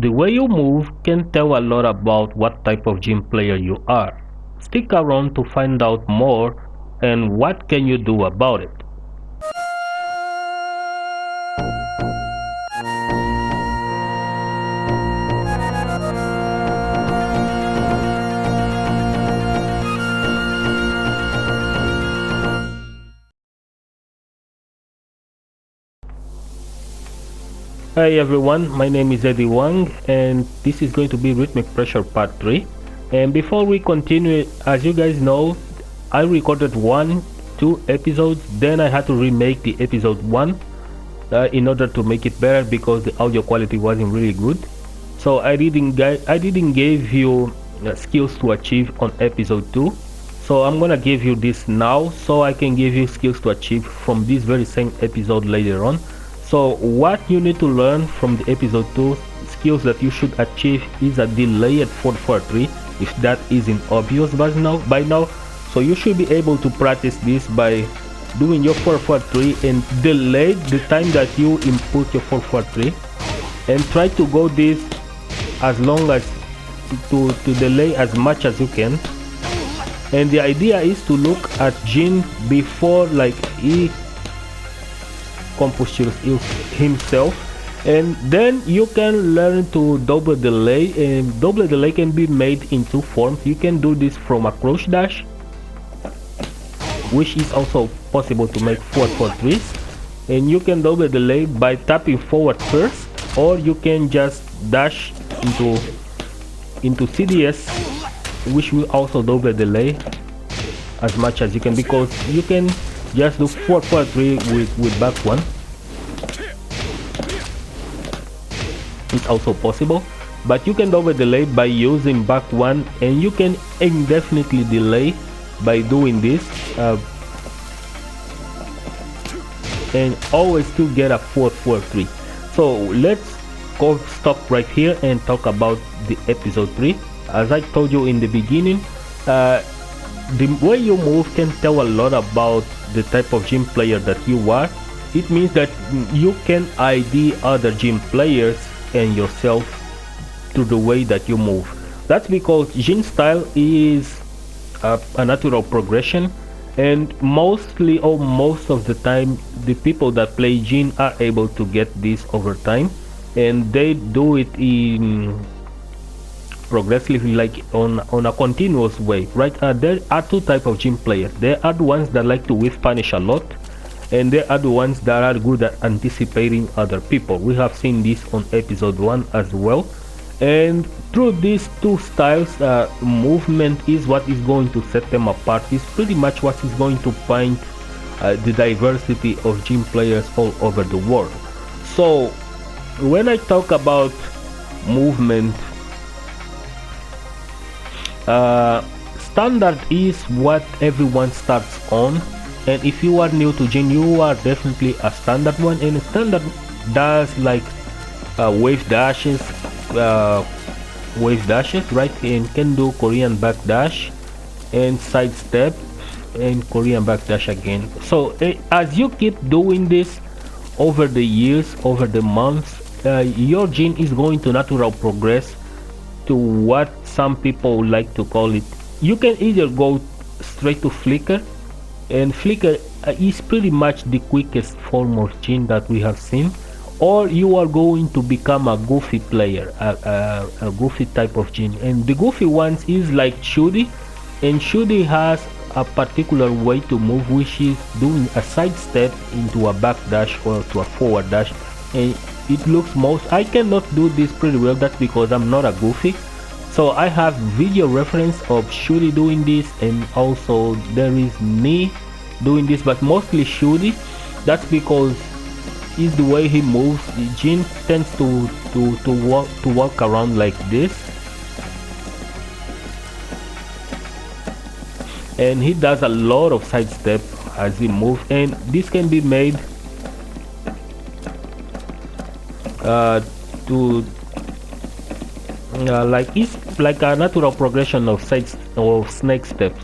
The way you move can tell a lot about what type of gym player you are. Stick around to find out more and what can you do about it. Hi everyone, my name is Eddie Wang and this is going to be Rhythmic Pressure Part 3. And before we continue, as you guys know, I recorded 2 episodes, then I had to remake the episode 1 in order to make it better because the audio quality wasn't really good. So I didn't give you skills to achieve on episode 2. So I'm gonna give you this now so I can give you skills to achieve from this very same episode later on. So what you need to learn from the episode 2 skills that you should achieve is a delay at 443, if that isn't obvious by now. So you should be able to practice this by doing your 443 and delay the time that you input your 443 and try to go this as long as to delay as much as you can. And the idea is to look at Jin before like he composes himself, and then you can learn to double delay, and double delay can be made in 2 forms. You can do this from a crouch dash, which is also possible to make 443s, and you can double delay by tapping forward first, or you can just dash into CDS, which will also double delay as much as you can, because you can just do 443 with back 1. It's also possible, but you can double delay by using back 1, and you can indefinitely delay by doing this and always still get a 443. So let's stop right here and talk about the episode 3. As I told you in the beginning, the way you move can tell a lot about the type of gym player that you are. It means that you can ID other gym players and yourself through the way that you move. That's because Jin style is a natural progression, and mostly or most of the time the people that play Jin are able to get this over time, and they do it in progressively, like on a continuous way, right? There are 2 types of gym players. There are the ones that like to whiff punish a lot, and there are the ones that are good at anticipating other people. We have seen this on episode 1 as well, and through these 2 styles, movement is what is going to set them apart. It's pretty much what is going to find the diversity of gym players all over the world. So when I talk about movement, standard is what everyone starts on, and if you are new to Jin, you are definitely a standard one, and standard does like wave dashes, right, and can do Korean back dash and side step and Korean back dash again. So as you keep doing this over the years, over the months, your Jin is going to natural progress to what some people like to call it. You can either go straight to flicker, and flicker is pretty much the quickest form of Jin that we have seen, or you are going to become a goofy player, a goofy type of Jin. And the goofy ones is like Shuri, and Shuri has a particular way to move, which is doing a side step into a back dash or to a forward dash, and it looks I cannot do this pretty well. That's because I'm not a goofy. So I have video reference of Shuri doing this, and also there is me doing this, but mostly Shuri. That's because it's the way he moves. Jin tends to walk around like this, and he does a lot of side step as he moves, and this can be made to like it's like a natural progression of snake steps,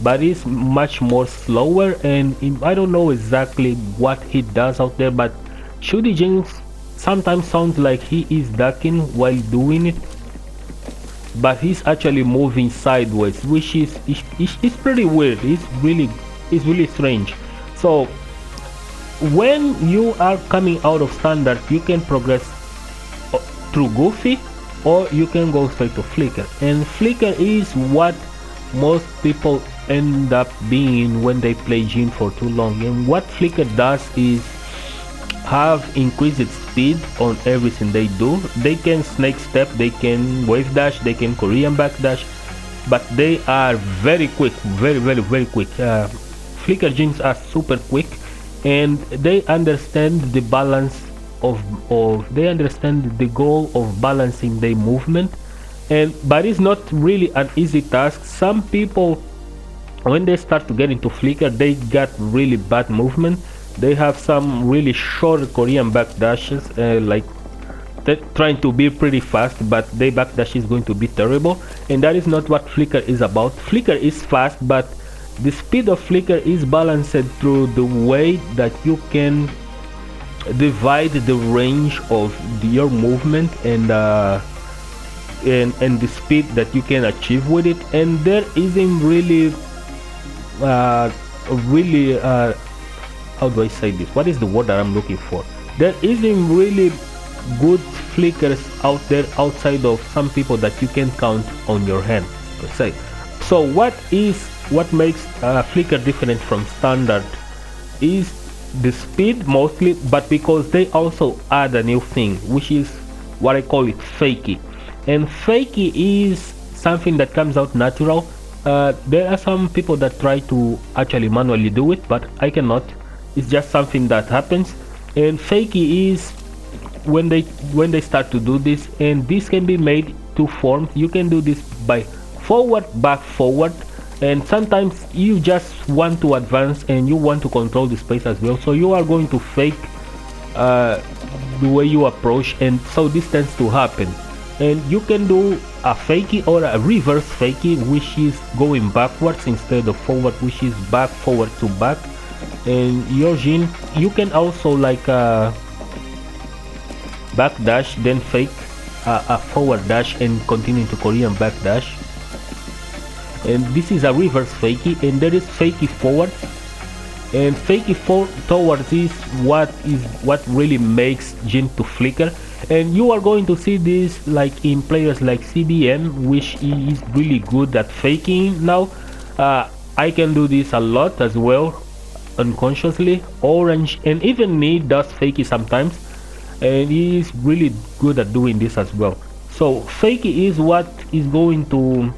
but it's much more slower, and I don't know exactly what he does out there, but Shuri Jin's sometimes sounds like he is ducking while doing it, but he's actually moving sideways, which is pretty weird. It's really strange. So when you are coming out of standard, you can progress through Goofy, or you can go straight to Flicker, and Flicker is what most people end up being when they play Jin for too long. And what Flicker does is have increased speed on everything they do. They can snake step, they can wave dash, they can Korean backdash, but they are very quick, very quick. Flicker Jins are super quick, and they understand the balance of they understand the goal of balancing their movement. But it's not really an easy task. Some people, when they start to get into Flicker, they got really bad movement. They have some really short Korean backdashes, like they're trying to be pretty fast, but their backdash is going to be terrible, and that is not what Flicker is about. Flicker is fast, but the speed of Flicker is balanced through the way that you can divide the range of your movement and the speed that you can achieve with it. And there isn't really how do I say this? What is the word that I'm looking for? There isn't really good flickers out there outside of some people that you can count on your hand, per se. So what makes Flicker different from standard is the speed mostly, but because they also add a new thing, which is what I call it Fakey. And Fakey is something that comes out natural. There are some people that try to actually manually do it, but I cannot. It's just something that happens. And Fakey is when they start to do this, and this can be made two forms. You can do this by forward, back, forward, and sometimes you just want to advance and you want to control the space as well, so you are going to fake the way you approach, and so this tends to happen. And you can do a Fakey or a reverse Fakey, which is going backwards instead of forward, which is back, forward to back. And your Jin, you can also like backdash, then fake a forward dash and continue to Korean backdash. And this is a reverse Fakey, and there is Fakey forward, and Fakey towards is what really makes Jin to flicker. And you are going to see this like in players like CBM, which is really good at faking now. I can do this a lot as well, unconsciously. Orange and even me does Fakey sometimes, and he is really good at doing this as well. So Fakey is what is going to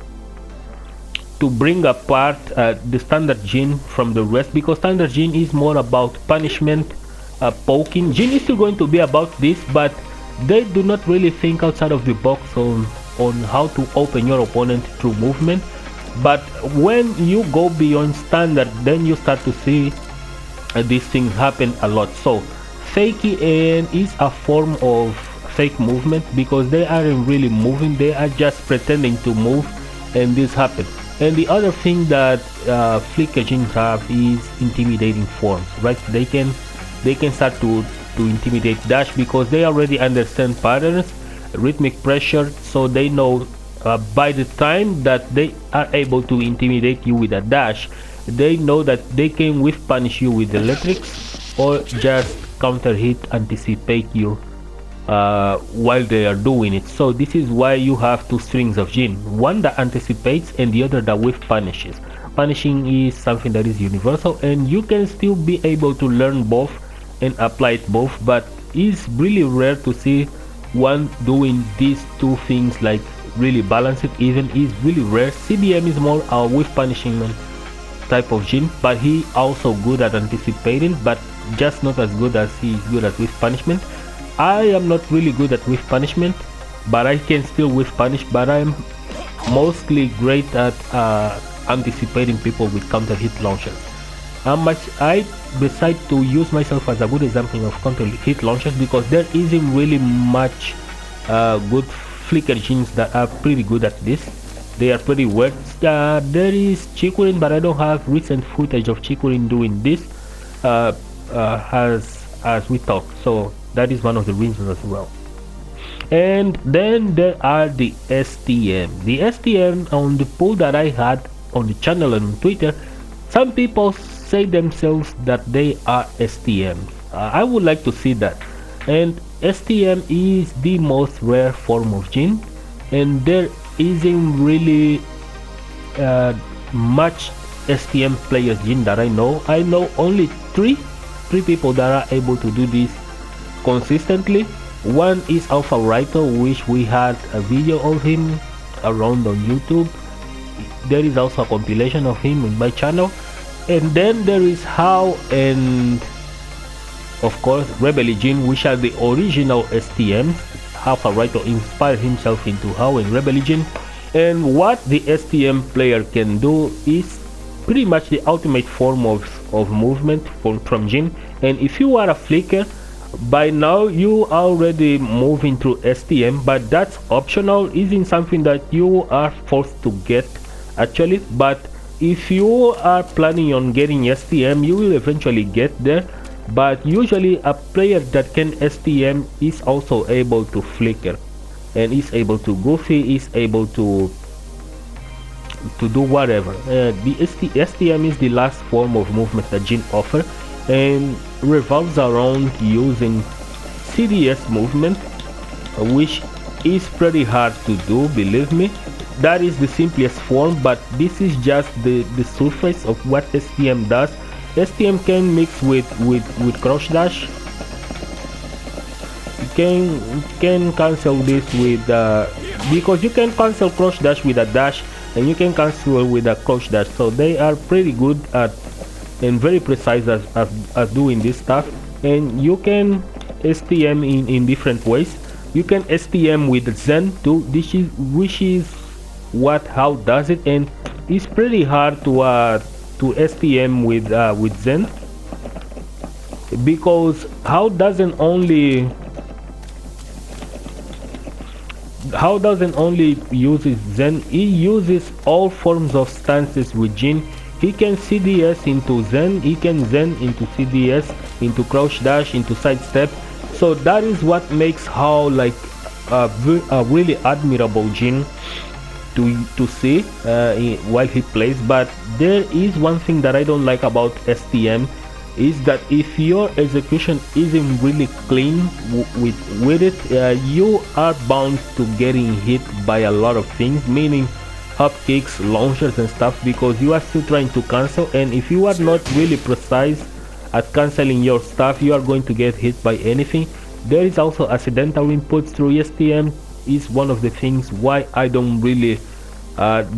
bring apart the standard Jin from the rest, because standard Jin is more about punishment, poking. Jin is still going to be about this, but they do not really think outside of the box on how to open your opponent through movement. But when you go beyond standard, then you start to see these things happen a lot. So Fakey is a form of fake movement, because they aren't really moving, they are just pretending to move, and this happens. And the other thing that Flicker Jins have is intimidating forms, right? They can start to intimidate dash, because they already understand patterns, rhythmic pressure, so they know by the time that they are able to intimidate you with a dash, they know that they can whiff punish you with electrics, or just counter hit, anticipate you while they are doing it. So this is why you have two strings of Jin, one that anticipates and the other that whiff punishes. Punishing is something that is universal, and you can still be able to learn both and apply it both, but it's really rare to see one doing these two things like really balance it. Even is really rare. CBM is more a whiff punishing type of Jin, but he also good at anticipating, but just not as good as he is good at whiff punishment. I am not really good at whiff punishment, but I can still whiff punish, but I'm mostly great at anticipating people with counter hit launchers. I decide to use myself as a good example of counter hit launchers, because there isn't really much good Flicker Jins that are pretty good at this. They are pretty weird. There is Chikurin, but I don't have recent footage of Chikurin doing this as we talk. So That is one of the reasons as well. And then there are the STM. The STM, on the poll that I had on the channel and on Twitter, some people say themselves that they are STMs. I would like to see that. And STM is the most rare form of Jin, and there isn't really much STM players Jin that I know. I know only three people that are able to do this consistently. One is Alpha Writer, which we had a video of him around on YouTube. There is also a compilation of him on my channel. And then there is How and of course Rebel Jin, which are the original STMs. Alpha Writer inspired himself into How and Rebel Jin. And what the STM player can do is pretty much the ultimate form of movement from Jin. And if you are a flicker, by now you already moving through STM, but that's optional, isn't something that you are forced to get actually. But if you are planning on getting STM, you will eventually get there. But usually a player that can STM is also able to flicker, and is able to goofy, is able to do whatever. The STM is the last form of movement that Jin offers, and revolves around using CDS movement, which is pretty hard to do, believe me. That is the simplest form, but this is just the surface of what STM does. STM can mix with crouch dash. You can cancel this with because you can cancel crouch dash with a dash, and you can cancel with a crouch dash. So they are pretty good at and very precise at doing this stuff. And you can STM in different ways. You can STM with Zen too, which is what How does it, and it's pretty hard to STM with Zen, because How doesn't only uses Zen, he uses all forms of stances with Jin. He can CDS into Zen, he can Zen into CDS, into crouch dash, into sidestep. So that is what makes How like a really admirable Jin to see while he plays. But there is one thing that I don't like about STM, is that if your execution isn't really clean with it, you are bound to getting hit by a lot of things, meaning hop kicks, launchers and stuff, because you are still trying to cancel. And if you are not really precise at canceling your stuff, you are going to get hit by anything. There is also accidental inputs through STM, is one of the things why I don't really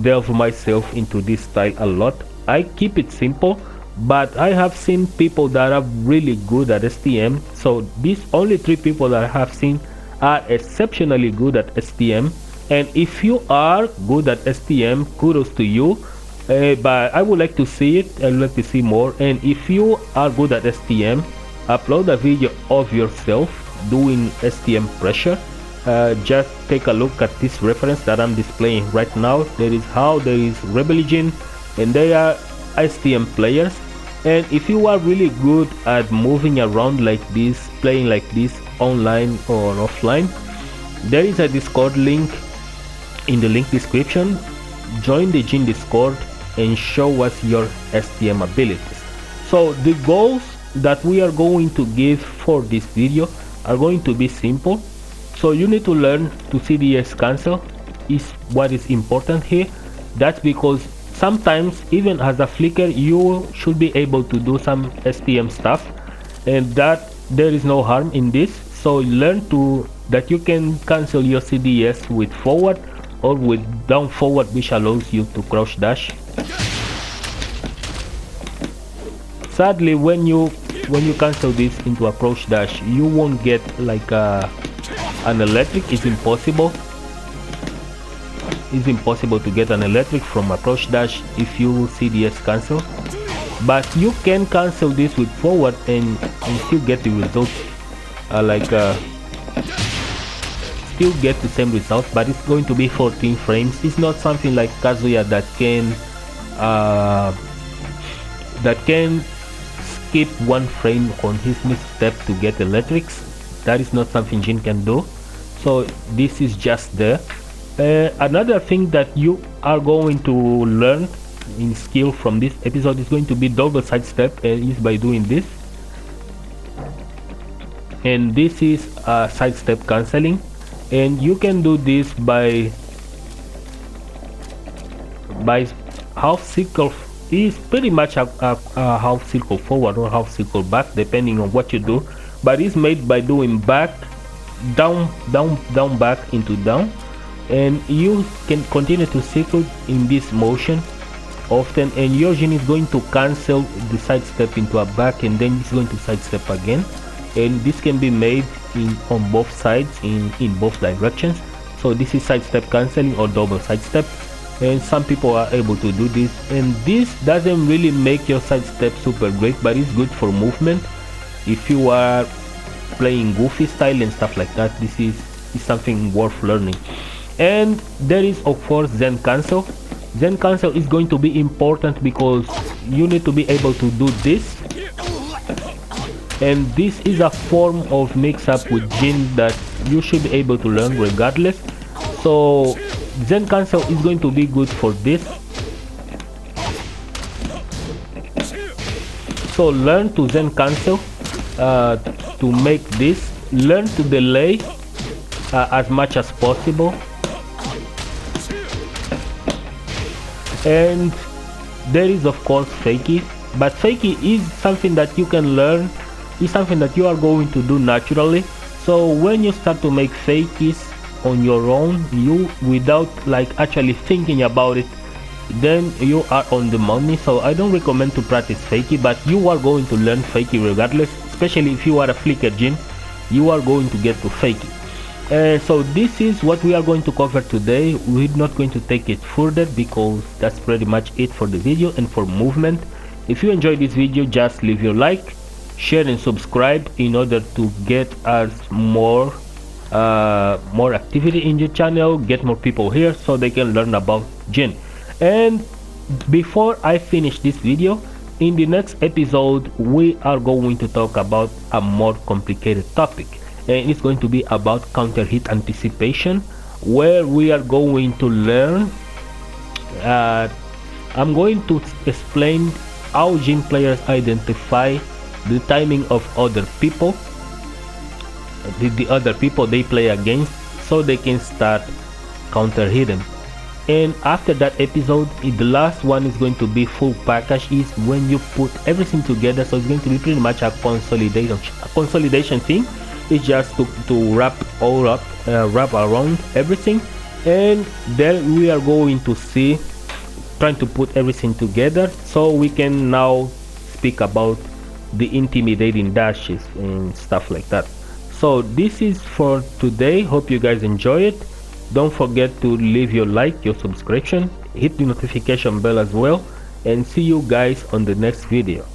delve myself into this style a lot. I keep it simple, but I have seen people that are really good at STM. So these only three people that I have seen are exceptionally good at STM. And if you are good at STM, kudos to you, but I would like to see it. I would like to see more. And if you are good at STM, upload a video of yourself doing STM pressure. Just take a look at this reference that I'm displaying right now. There is How, there is Rebel Jin, and they are STM players. And if you are really good at moving around like this, playing like this online or offline, there is a Discord link in the link description. Join the Jin Discord and show us your STM abilities. So the goals that we are going to give for this video are going to be simple. So you need to learn to CDS cancel, is what is important here. That's because sometimes even as a flicker you should be able to do some STM stuff, and that there is no harm in this. So learn that you can cancel your CDS with forward or with down forward, which allows you to crouch dash. Sadly, when you cancel this into a crouch dash, you won't get like an electric. It's impossible. It's impossible to get an electric from a crouch dash if you CDS cancel. But you can cancel this with forward and still get the result. Still get the same result, but it's going to be 14 frames. It's not something like Kazuya that can skip one frame on his misstep to get electrics. that is not something Jin can do, so this is just there. Another thing that you are going to learn in skill from this episode is going to be double sidestep, is by doing this, and this is sidestep cancelling, and you can do this by half circle. Is pretty much a half circle forward or half circle back depending on what you do, but it's made by doing back, down, down, down, back into down, and you can continue to circle in this motion often, and your Jin is going to cancel the sidestep into a back, and then it's going to sidestep again, and this can be made on both sides, in both directions. So this is sidestep cancelling or double sidestep, and some people are able to do this, and this doesn't really make your sidestep super great, but it's good for movement if you are playing goofy style and stuff like that. This is something worth learning. And there is of course Zen cancel. Zen cancel is going to be important because you need to be able to do this, and this is a form of mix up with Jin that you should be able to learn regardless. So Zen cancel is going to be good for this. So learn to Zen cancel to make this. Learn to delay as much as possible. And there is of course Fakie, but Fakie is something that you can learn, is something that you are going to do naturally. So when you start to make Fakies on your own, you without like actually thinking about it, then you are on the money. So I don't recommend to practice Fakie, but you are going to learn Fakie regardless, especially if you are a flicker Jin, you are going to get to Fakie. So this is what we are going to cover today. We're not going to take it further because that's pretty much it for the video and for movement. If you enjoyed this video, just leave your like, share and subscribe in order to get us more activity in your channel, get more people here so they can learn about Jin. And before I finish this video, in the next episode we are going to talk about a more complicated topic, and it's going to be about counter hit anticipation, where we are going to learn I'm going to explain how Jin players identify the timing of other people, the other people they play against, so they can start counter hitting. And after that episode, the last one is going to be full package, is when you put everything together. So it's going to be pretty much a consolidation thing. It's just to wrap all up, wrap around everything, and then we are going to see trying to put everything together so we can now speak about the intimidating dashes and stuff like that. So this is for today. Hope you guys enjoy it. Don't forget to leave your like, your subscription, hit the notification bell as well, and see you guys on the next video.